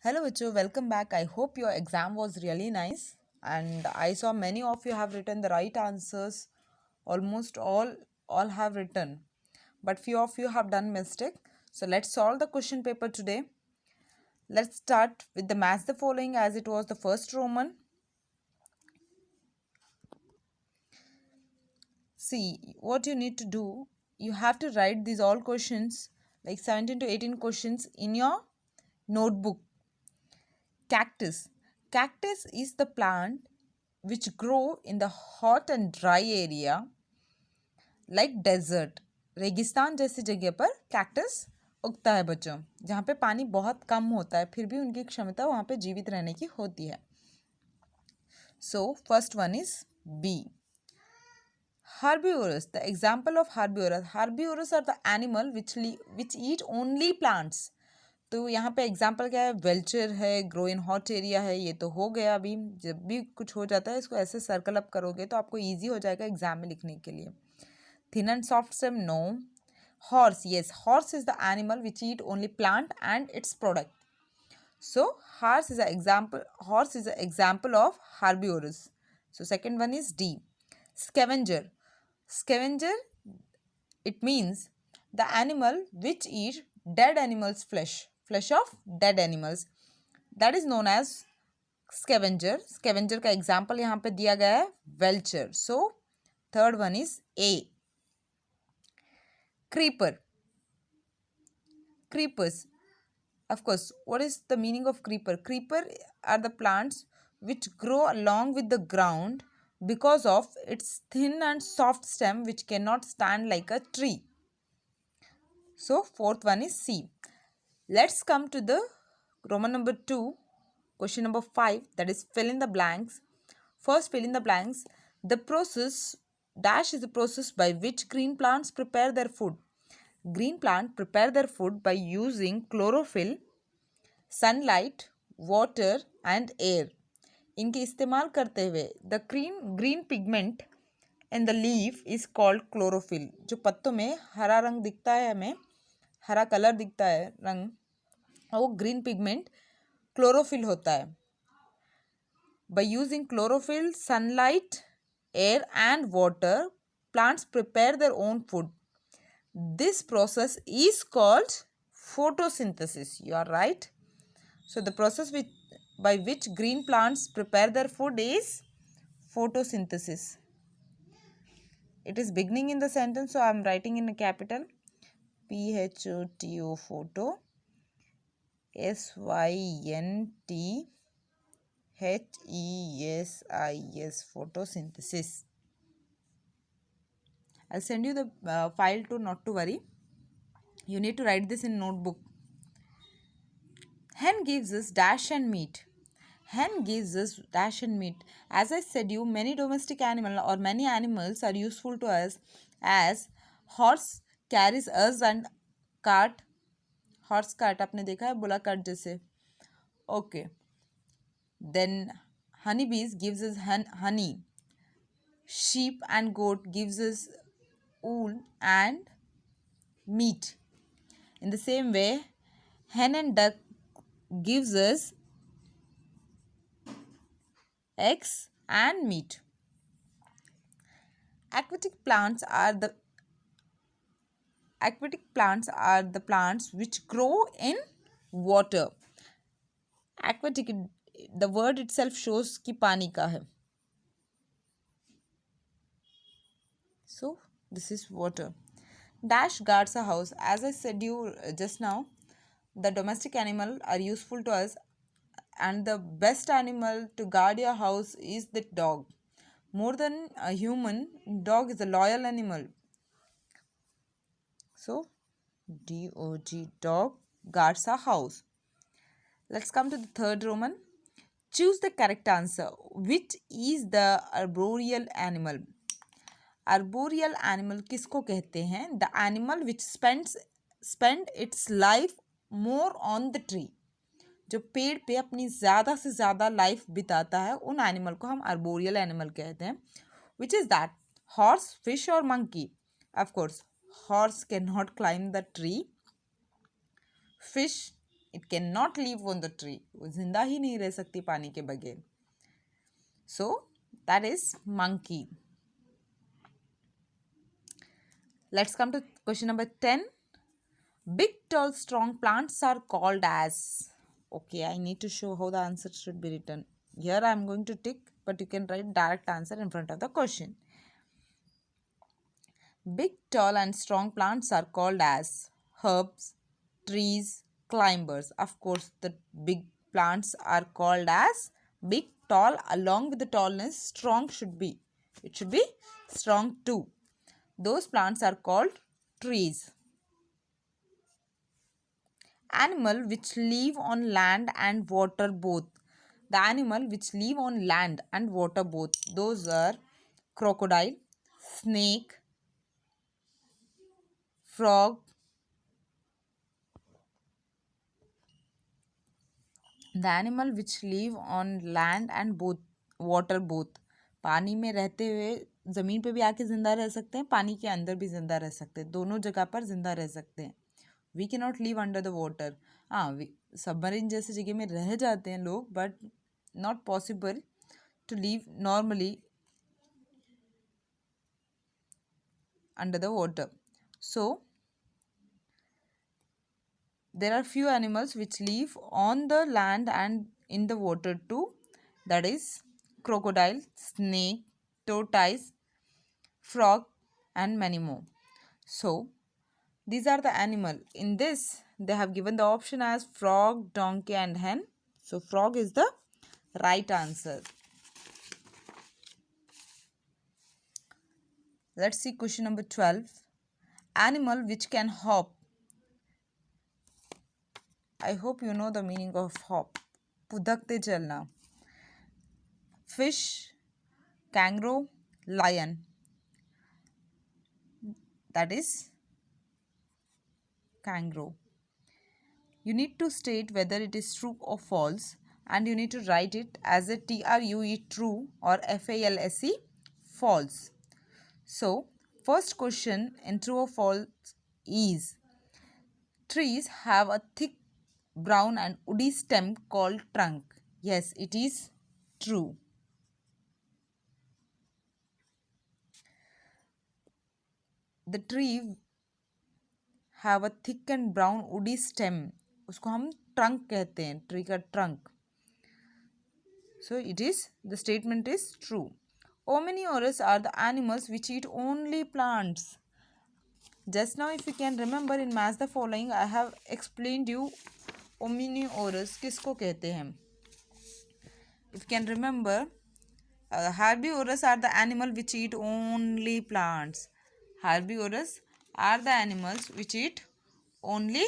Hello, Vichu. Welcome back. I hope your exam was really nice. And I saw many of you have written the right answers. Almost all have written. But few of you have done mistake. So let's solve the question paper today. Let's start with the match the following as it was the first Roman. See, what you need to do, you have to write these all questions, like 17 to 18 questions in your notebook. Cactus. Cactus is the plant which grow in the hot and dry area like desert. रेगिस्तान जैसी जगह पर cactus उगता है बच्चों, जहाँ पे पानी बहुत कम होता है फिर भी उनकी क्षमता वहाँ पे जीवित रहने की होती है. So first one is B. Herbivorous. The example of herbivorous. Herbivorous are the animal which eat only plants. तो यहाँ पे एग्जाम्पल क्या है, वेल्चर है, ग्रो इन हॉट एरिया है. ये तो हो गया. अभी जब भी कुछ हो जाता है इसको ऐसे सर्कल अप करोगे तो आपको इजी हो जाएगा एग्जाम में लिखने के लिए. Thin and soft stem, no. Horse, yes, horse is the animal which eat only plant and its product. So horse is an example of herbivorous. So second one is D. Scavenger. Scavenger, it means the animal which eat dead animals flesh of dead animals, that is known as scavenger. Scavenger का example यहाँ पे दिया गया है vulture. So third one is A. Creeper. Creepers, of course, what is the meaning of creeper? Creeper are the plants which grow along with the ground because of its thin and soft stem which cannot stand like a tree. So fourth one is C. Let's come to the Roman number 2, question number 5, that is fill in the blanks. First, fill in the blanks. The process dash is the process by which green plants prepare their food. Green plants prepare their food by using chlorophyll, sunlight, water and air. इनके इस्तेमाल करते हुए the green pigment in the leaf is called chlorophyll. जो पत्तों में हरा रंग दिखता है, हमें हरा कलर दिखता है रंग, वो ग्रीन पिगमेंट क्लोरोफिल होता है. By using chlorophyll, sunlight, air and water, plants prepare their own food. This process is called photosynthesis. You are right. So the process by which green plants prepare their food is photosynthesis. It is beginning in the sentence, so I am writing in a capital. PHOTO, photo. SYNTHESIS, photosynthesis. I'll send you the file to not to worry. You need to write this in notebook. Hen gives us dash and meat. Hen gives us dash and meat. As I said you, many domestic animal or many animals are useful to us, as horse carries us and cart. Horse cart आपने देखा है, बुला cart जैसे. Okay. Then honeybees gives us honey. Sheep and goat gives us wool and meat. In the same way, hen and duck gives us eggs and meat. Aquatic plants are the plants which grow in water. Aquatic, the word itself shows कि पानी का है. So this is water. Dash guards a house. As I said you just now, the domestic animal are useful to us, and the best animal to guard your house is the dog. More than a human, dog is a loyal animal. So DOG, dog guards a house. Let's come to the third Roman. Choose the correct answer. Which is the arboreal animal? Arboreal animal किसको कहते हैं? The animal which spend its life more on the tree. जो पेड़ पे अपनी ज़्यादा से ज़्यादा लाइफ बिताता है, उन एनिमल को हम arboreal animal कहते हैं. Which is that? Horse, fish or monkey? Of course, horse cannot climb the tree. Fish It cannot live on the tree. वो जिंदा ही नहीं रह सकती पानी के बगैर. So that is monkey. Let's come to question number 10. Big, tall, strong plants are called as. Okay, I need to show how the answer should be written. Here I am going to tick, but you can write direct answer in front of the question. Big, tall and strong plants are called as herbs, trees, climbers. Of course, the big plants are called as big, tall. Along with the tallness, strong should be. It should be strong too. Those plants are called trees. Animal which live on land and water both. The animal which live on land and water both. Those are crocodile, snake, frog. The animal which live on land and both water both. पानी में रहते हुए ज़मीन पे भी आके ज़िंदा रह सकते हैं, पानी के अंदर भी ज़िंदा रह सकते हैं, दोनों जगह पर ज़िंदा रह सकते हैं. We can not live under the water. हाँ, सबमरीन जैसे जगह में रह जाते हैं लोग, but not possible to live normally under the water. So there are few animals which live on the land and in the water too. That is crocodile, snake, tortoise, frog and many more. So these are the animal. In this they have given the option as frog, donkey and hen. So frog is the right answer. Let's see question number 12. Animal which can hop. I hope you know the meaning of hop. Pudakte chalna. Fish, kangaroo, lion. That is kangaroo. You need to state whether it is true or false, and you need to write it as a TRUE true or FALSE false. So first question in true or false is, trees have a thick brown and woody stem called trunk. Yes, it is true. The tree have a thick and brown woody stem. उसको हम trunk कहते हैं, tree का trunk. So it is, the statement is true. Omnivorous are the animals which eat only plants. Just now, if you can remember in Match the Following, I have explained you omnivorous किसको कहते हैं. If you can remember, herbivorous are the animal which eat only plants. Herbivorous are the animals which eat only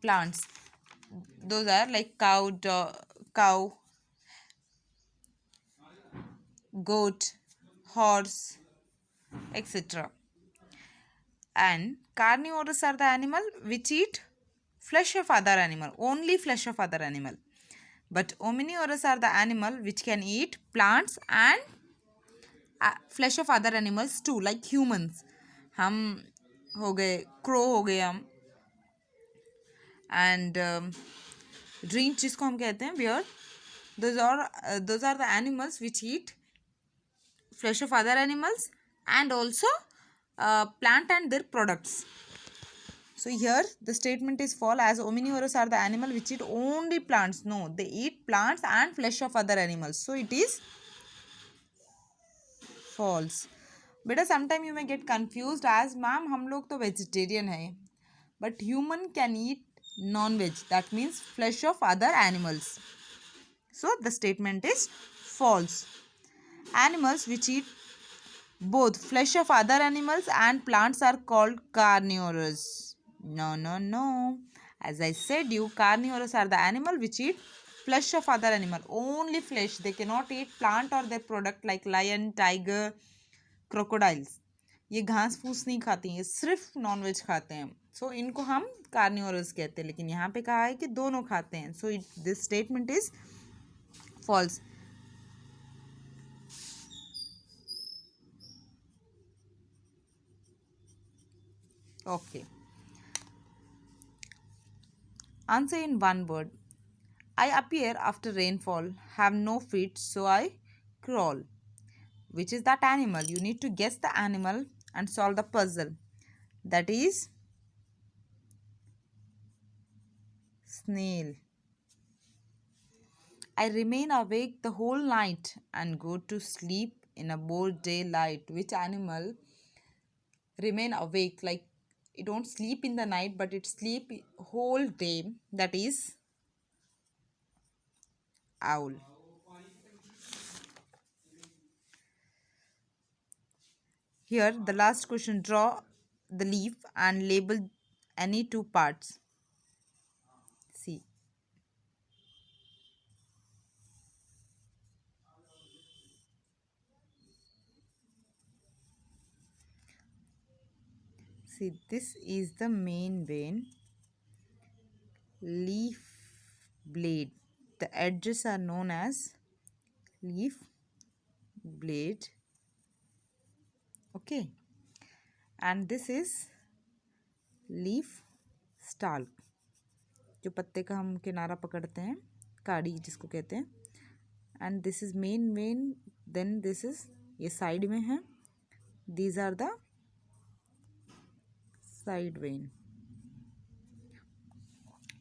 plants. Those are like cow, goat, horse, etc. And carnivorous are the animal which eat flesh of other animal, only flesh of other animal. But omnivorous are the animal which can eat plants and flesh of other animals too, like humans. हम हो गए, crow हो गए हम, and ड्रींच जिसको हम कहते हैं, bear. Those are the animals which eat flesh of other animals and also plant and their products. So here the statement is false, as omnivorous are the animal which eat only plants. No, they eat plants and flesh of other animals. So it is false. Beta, sometime you may get confused as, ma'am, हम लोग तो vegetarian है, but human can eat non-veg. That means flesh of other animals. So the statement is false. Animals which eat both flesh of other animals and plants are called carnivorous. No, no, no. As I said you, carnivorous are the animal which eat flesh of other animal. Only flesh. They cannot eat plant or their product like lion, tiger, crocodiles. ये घास फूस नहीं खाती हैं, सिर्फ nonveg खाते हैं. सो इनको हम कार्निवोरस कहते हैं, लेकिन यहाँ पे कहा है कि दोनों खाते हैं. So this statement is false. Okay. Answer in one word. I appear after rainfall, have no feet, so I crawl. Which is that animal? You need to guess the animal and solve the puzzle. That is snail. I remain awake the whole night and go to sleep in a broad daylight. Which animal remain awake, like it don't sleep in the night but it sleep whole day? That is owl. Here the last question, draw the leaf and label any two parts. See, this is the main vein, leaf blade. The edges are known as leaf blade. Okay, and this is leaf stalk, जो पत्ते का हम किनारा पकड़ते हैं, काड़ी जिसको कहते हैं. And this is main vein, then this is, ये साइड में है, these are the side vein,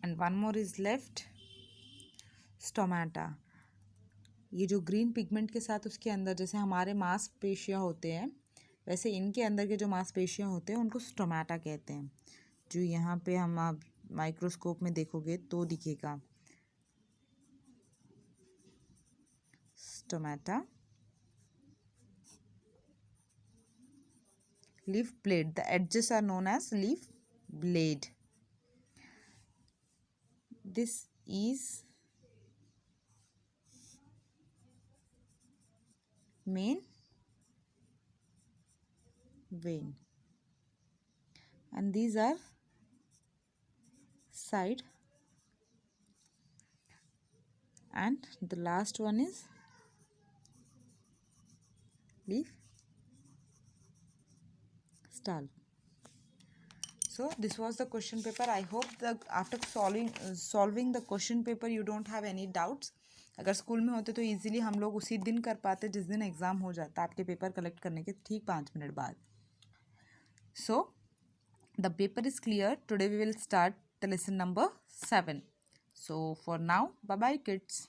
and one more is left, stomata. ये जो ग्रीन पिगमेंट के साथ उसके अंदर, जैसे हमारे मांसपेशियां होते हैं वैसे इनके अंदर के जो मांसपेशियां होते हैं उनको स्टोमेटा कहते हैं. जो यहाँ पे हम आप माइक्रोस्कोप में देखोगे तो दिखेगा stomata. Leaf blade, the edges are known as leaf blade. This is main vein and these are side, and the last one is leaf stalk. So this was the question paper. I hope that after solving the question paper you don't have any doubts. अगर school में होते तो easily हम लोग उसी दिन कर पाते जिस दिन एग्ज़ाम हो जाता, आपके पेपर कलेक्ट करने के ठीक 5 मिनट बाद. So the paper is clear. Today we will start the lesson number 7. So for now, bye bye kids.